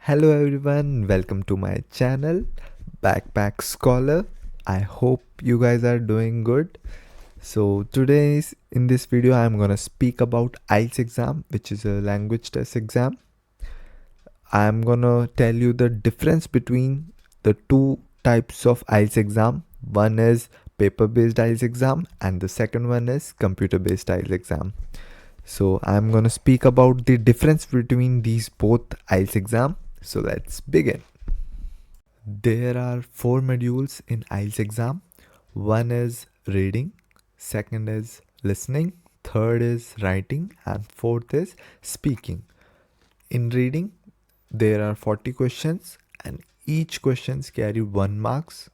Hello everyone, welcome to my channel Backpack Scholar. I hope you guys are doing good. So in this video I'm gonna speak about IELTS exam, which is a language test exam. I'm gonna tell you the difference between the two types of IELTS exam. One is paper based IELTS exam and the second one is computer based IELTS exam. So I'm gonna speak about the difference between these both IELTS exam. So let's begin. There are 4 modules in IELTS exam. One is reading, second is listening, third is writing, and fourth is speaking. In reading, there are 40 questions and each questions carry 1 marks.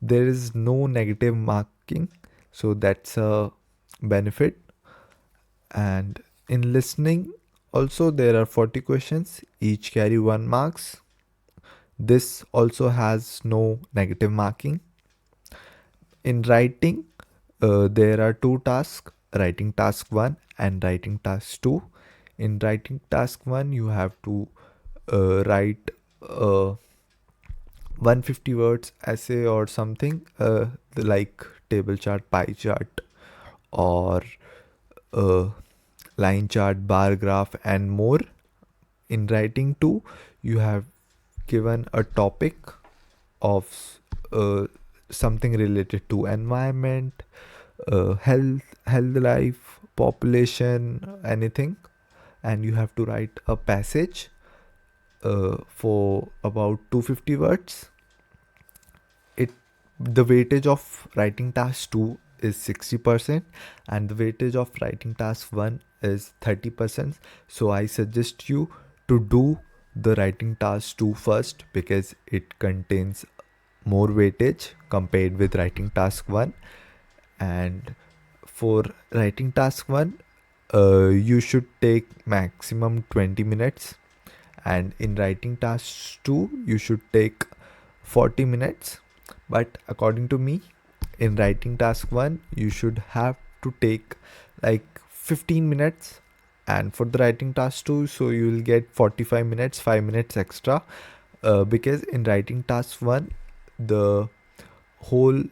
There is no negative marking, so that's a benefit. And in listening, also there are 40 questions, each carry 1 marks. This also has no negative marking. In writing, there are 2 tasks, writing task 1 and writing task 2. In writing task 1, you have to write 150 words essay or something, like table chart, pie chart, or uh, line chart, bar graph, and more. In writing 2, you have given a topic of something related to environment, health, life, population, anything, and you have to write a passage for about 250 words. The weightage of writing task 2 is 60% and the weightage of writing task 1 is 30%. So I suggest you to do the writing task 2 first because it contains more weightage compared with writing task 1. And for writing task 1, you should take maximum 20 minutes, and in writing task 2 you should take 40 minutes. But according to me, in writing task 1 you should have to take like 15 minutes, and for the writing task 2, so you will get 45 minutes, 5 minutes extra, because in writing task 1 the whole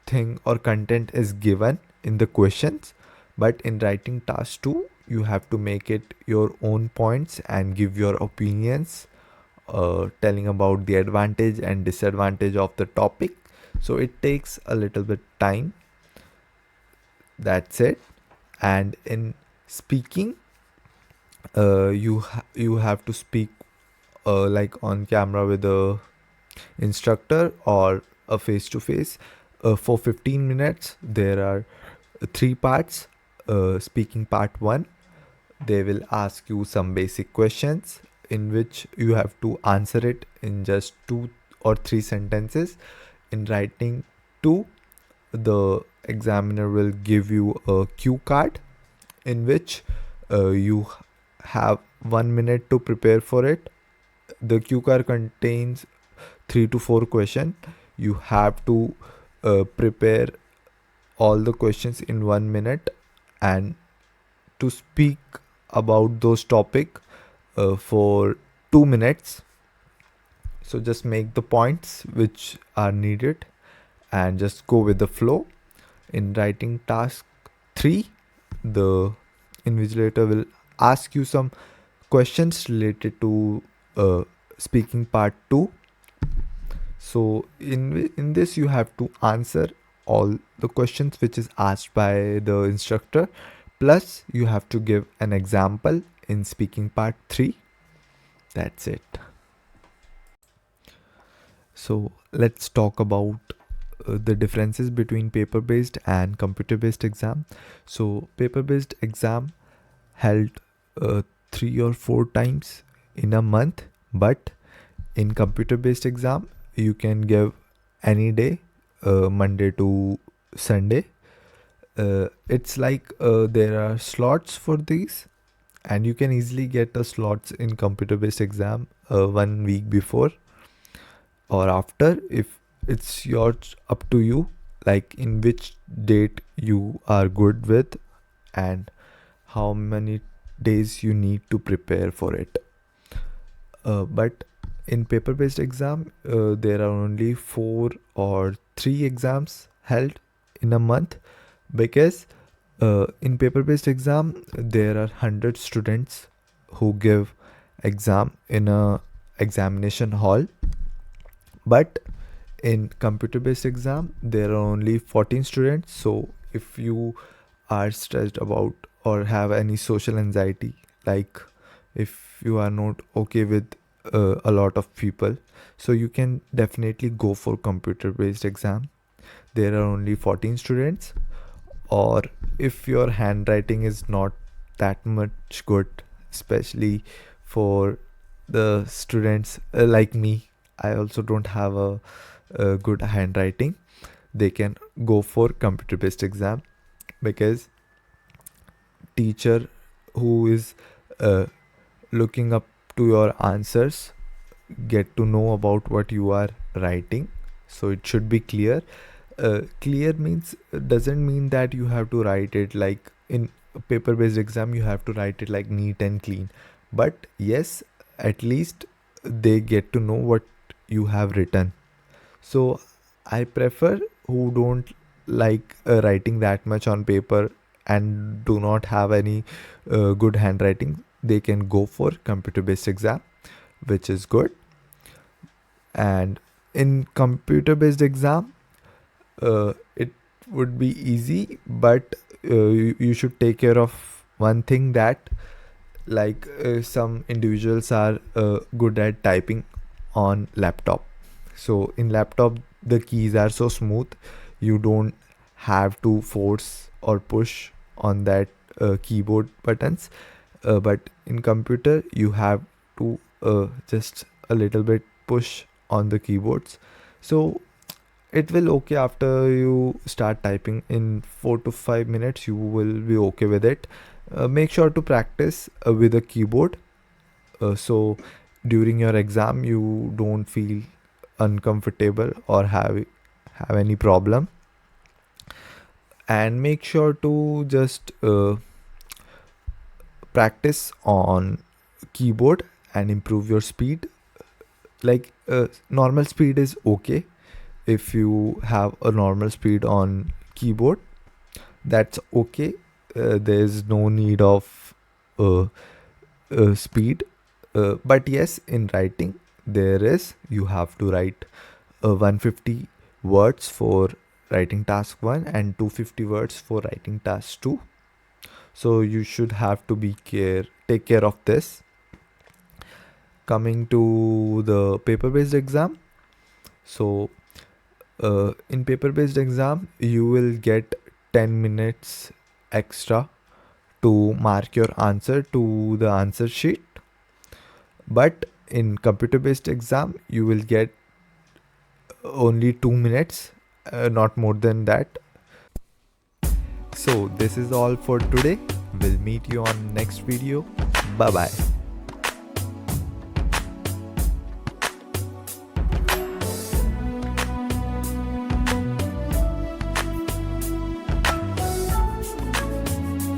thing or content is given in the questions, but in writing task 2 you have to make it your own points and give your opinions, telling about the advantage and disadvantage of the topic. So it takes a little bit time. That's it. And in speaking, you have to speak like on camera with a instructor or a face to face for 15 minutes. There are 3 parts. Speaking part 1, they will ask you some basic questions in which you have to answer it in just 2 or 3 sentences. In writing 2, the examiner will give you a cue card in which you have 1 minute to prepare for it. The cue card contains 3 to 4 questions. You have to prepare all the questions in 1 minute and to speak about those topic for 2 minutes. So just make the points which are needed and just go with the flow. In writing task 3, the invigilator will ask you some questions related to speaking part 2. So in this you have to answer all the questions which is asked by the instructor, plus you have to give an example in speaking part 3. That's it. So let's talk about the differences between paper based and computer based exam. So paper based exam held 3 or 4 times in a month, but in computer based exam you can give any day, Monday to Sunday. It's like there are slots for these, and you can easily get the slots in computer based exam 1 week before or after. If it's yours, up to you, like in which date you are good with and how many days you need to prepare for it. But in paper based exam, there are only 4 or 3 exams held in a month, because in paper based exam there are 100 students who give exam in a examination hall. But in computer based exam there are only 14 students. So if you are stressed about or have any social anxiety, like if you are not okay with a lot of people, so you can definitely go for computer based exam. There are only 14 students. Or if your handwriting is not that much good, especially for the students like me, I also don't have a good handwriting, they can go for computer based exam, because teacher who is uh, looking up to your answers get to know about what you are writing, so it should be clear. Clear means doesn't mean that you have to write it like in a paper based exam you have to write it like neat and clean, but yes, at least they get to know what you have written. So I prefer who don't like writing that much on paper and do not have any good handwriting, they can go for computer based exam, which is good. And in computer based exam, it would be easy, but you should take care of one thing, that like some individuals are good at typing on laptop. So in laptop the keys are so smooth, you don't have to force or push on that keyboard buttons. But in computer you have to just a little bit push on the keyboards. So it will okay after you start typing in 4 to 5 minutes, you will be okay with it. Make sure to practice with a keyboard, so during your exam you don't feel uncomfortable or have any problem. And make sure to just practice on keyboard and improve your speed. Like normal speed is okay. If you have a normal speed on keyboard, that's okay. There's no need of uh, speed. But yes, in writing there is, you have to write 150 words for writing task 1 and 250 words for writing task 2. So you should have to take care of this. Coming to the paper based exam, so in paper based exam you will get 10 minutes extra to mark your answer to the answer sheet. But in computer based exam you will get only 2 minutes, not more than that. So this is all for today. We'll meet you on next video. Bye bye.